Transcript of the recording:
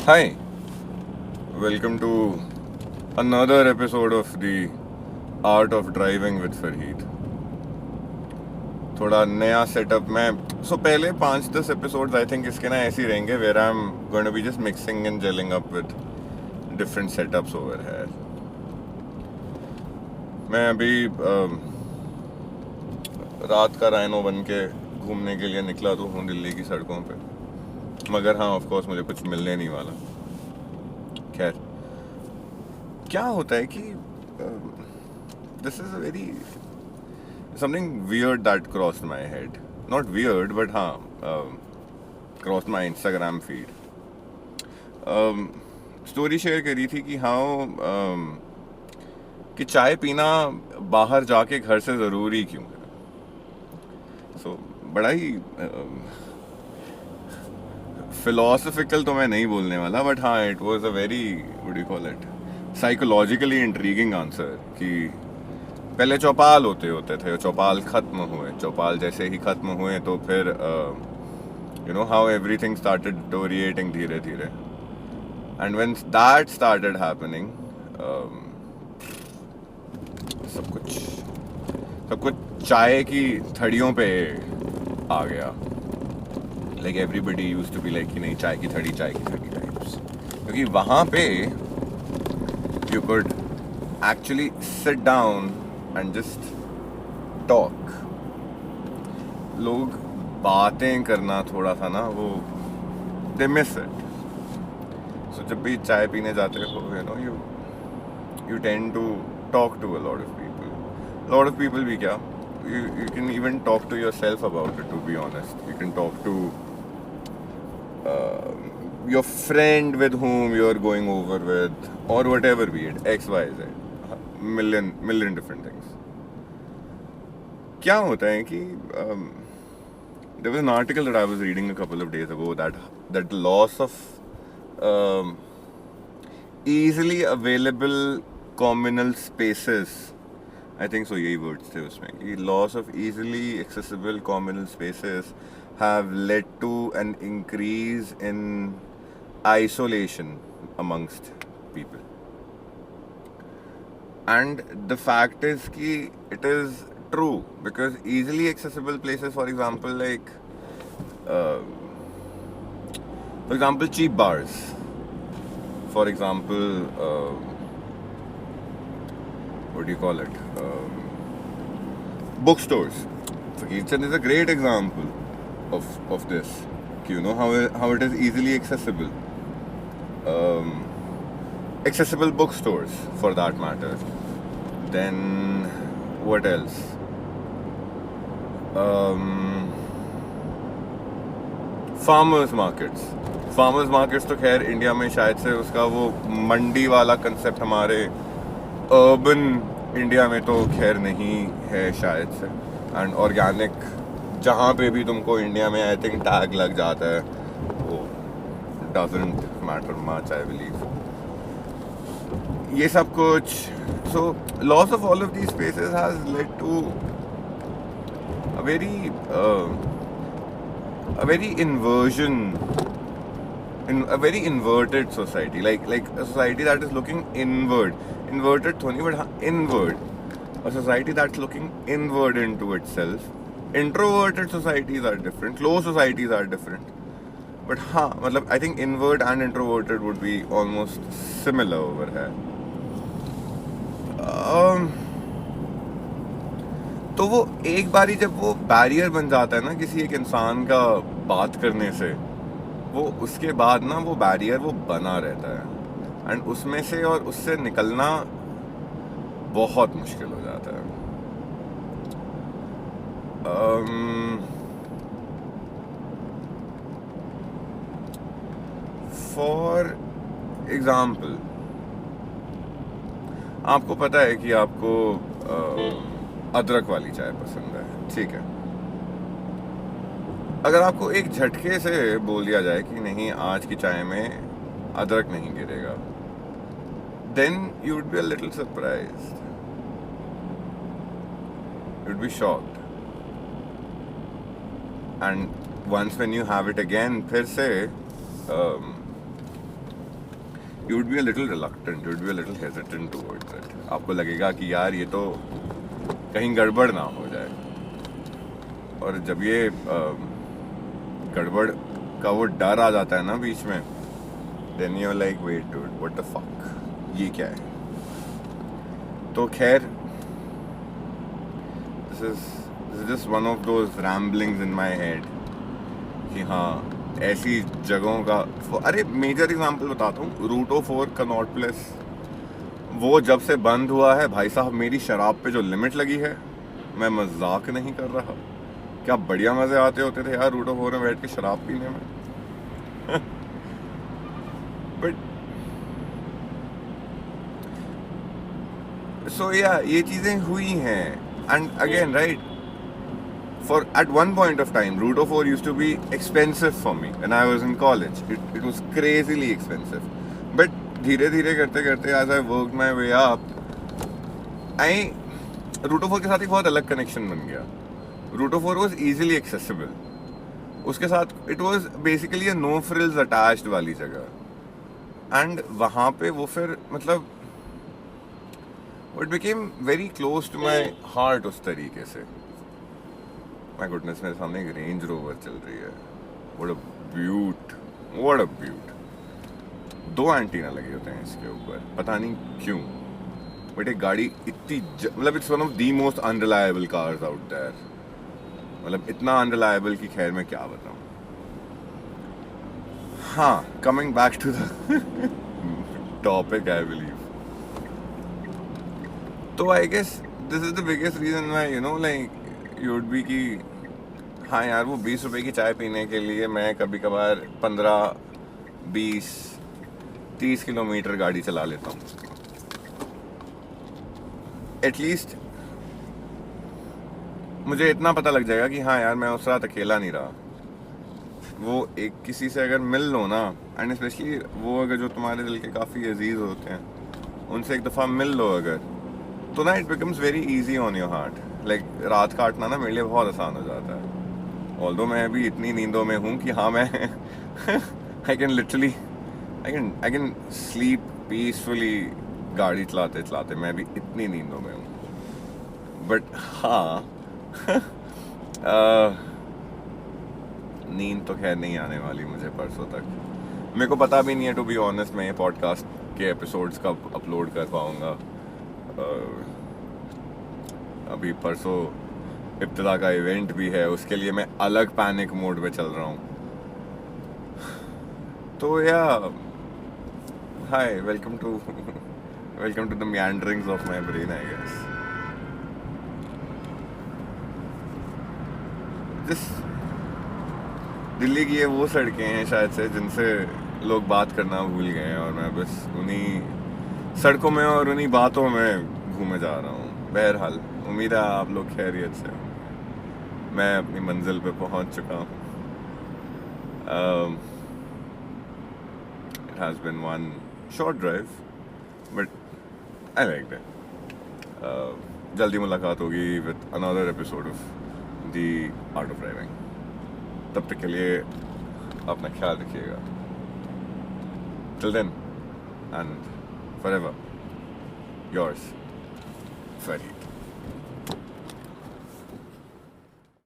Hi, welcome to another episode of the Art of Driving with Farheed. थोड़ा नया setup में पहले 5-10 episodes I think इसके ना ऐसे ही रहेंगे where I am going to be just mixing and gelling up with different setups over है. मैं अभी रात का राइनो बन के घूमने के लिए निकला तो हूँ दिल्ली की सड़कों पे, मगर हाँ ऑफ कोर्स मुझे कुछ मिलने नहीं वाला. खैर, क्या होता है कि this is a very something weird that crossed my head. Not weird but हाँ, crossed my Instagram feed. Story share करी थी कि हाउ कि चाय पीना बाहर जाके घर से ज़रूरी क्यों है. बड़ा ही फिलोसफिकल तो मैं नहीं बोलने वाला, बट हाँ it was a very what you call it psychologically intriguing answer. कि पहले चौपाल होते थे, चौपाल खत्म हुए, चौपाल जैसे ही खत्म हुए तो फिर you know how everything started deteriorating धीरे धीरे. And when that started happening सब कुछ चाय की थड़ियों पे आ गया. Like everybody used to be like कि नहीं चाय की थड़ी टाइप्स, क्योंकि वहाँ पे you could actually sit down and just talk. लोग बातें करना थोड़ा सा ना वो दे मिस इट. सो जब भी चाय पीने जाते हो you know you tend to talk to a lot of people भी क्या, you can even talk to yourself about it, to be honest. You can talk to your friend with whom you are going over with, or whatever be it, x y z, million different things. क्या होता है कि there was an article that I was reading a couple of days ago that loss of easily available communal spaces, I think so यही words थे उसमें, कि loss of easily accessible communal spaces have led to an increase in isolation amongst people. And the fact is कि it is true because easily accessible places, for example cheap bars, for example what do you call it, bookstores. Fakirchand is a great example of this. You know how it is easily accessible. Accessible bookstores for that matter. Then what else? Farmers markets तो खैर India में शायद से उसका वो मंडी वाला concept हमारे urban India में तो खैर नहीं है शायद से. एंड ऑर्गेनिक जहाँ पे भी तुमको इंडिया में आई थिंक टैग लग जाता है, वो doesn't matter much I believe. ये सब कुछ, so loss of all of these spaces has led to a very inversion in a very inverted society, like a society that is looking inverted thoni but inward, a society that's looking inward into itself. Introverted societies are different, closed societies are different, but हाँ मतलब I think inward and introverted would be almost similar over here. तो वो एक बारी जब वो barrier बन जाता है ना किसी एक इंसान का बात करने से, वो उसके बाद ना वो बैरियर वो बना रहता है एंड उसमें से और उससे निकलना बहुत मुश्किल हो जाता है. फॉर एग्जाम्पल, आपको पता है कि आपको अदरक वाली चाय पसंद है, ठीक है. अगर आपको एक झटके से बोल दिया जाए कि नहीं आज की चाय में अदरक नहीं गिरेगा, then you would be a little surprised, you would be shocked. And once when you have it again, फिर से you would be a little reluctant, you would be a little hesitant towards it. आपको लगेगा कि यार ये तो कहीं गड़बड़ ना हो जाए, और जब ये गड़बड़ का वो डर आ जाता है ना बीच में, then you're like wait dude, what the fuck, ये क्या है. तो खैर, this is just one of those ramblings in my head कि हाँ ऐसी जगहों का. अरे मेजर एग्जांपल बताता हूँ, रूट-O-4 कनॉट प्लेस, वो जब से बंद हुआ है भाई साहब, मेरी शराब पे जो लिमिट लगी है, मैं मजाक नहीं कर रहा, क्या बढ़िया मजे आते होते थे यार रूट-O-4 में बैठ के शराब पीने में. बट सो या ये चीजें हुई हैं. And again right, for at one point of time रूट-O-4 used to be expensive for me when I was in college. It was crazily expensive, but धीरे धीरे करते करते as I worked my way up, रूट-O-4 के साथ एक बहुत अलग connection बन गया. रूट-O-4 was easily accessible. उसके साथ it was basically a no frills attached वाली जगह, and वहाँ पे वो फिर मतलब it became very close to my heart उस तरीके से. My goodness, मेरे सामने एक रेंज रोवर चल रही है. What a beaut, what a beaut. 2 antenna लगे होते हैं इसके ऊपर, पता नहीं क्यों, बट एक गाड़ी इतनी मतलब it's one of the most unreliable cars out there. मतलब इतना अनरिलायबल कि खैर मैं क्या बताऊं. हाँ, coming back to the topic, I believe. तो I guess this is the biggest reason why you know like you would be कि हाँ यार वो 20 रुपए की चाय पीने के लिए मैं कभी कभार 15, 20, 30 किलोमीटर गाड़ी चला लेता हूँ. एटलीस्ट मुझे इतना पता लग जाएगा कि हाँ यार मैं उस रात अकेला नहीं रहा. वो एक किसी से अगर मिल लो ना, एंड स्पेशली वो अगर जो तुम्हारे दिल के काफ़ी अजीज होते हैं, उनसे एक दफ़ा मिल लो अगर, तो ना it becomes very easy on your heart. Like रात काटना ना मेरे लिए बहुत आसान हो जाता है. ऑल्दो मैं अभी इतनी नींदों में हूँ कि हाँ मैं आई कैन स्लीप पीसफुली गाड़ी चलाते चलाते. मैं अभी इतनी नींदों में हूँ. बट हाँ नींद तो खैर नहीं आने वाली मुझे परसों तक. मेरे को पता भी नहीं है टू बी ऑनेस्ट मैं ये पॉडकास्ट के एपिसोड्स कब अपलोड कर पाऊँगा. अभी परसों इब्तिदा का इवेंट भी है, उसके लिए मैं अलग पैनिक मोड में चल रहा हूँ. तो या hi, welcome to the meanderings of my brain I guess. Delhi की ये वो सड़कें हैं शायद से जिनसे लोग बात करना भूल गए हैं, और मैं बस उन्हीं सड़कों में और उन्हीं बातों में घूमे जा रहा हूँ. बहरहाल उम्मीद है आप लोग खैरियत से. मैं अपनी मंजिल पे पहुँच चुका हूँ. It has been one short drive, but I liked it. जल्दी मुलाकात होगी with another episode of The Art of Driving. तब तक के लिए अपना ख्याल रखिएगा. Till then and forever, yours, Farid.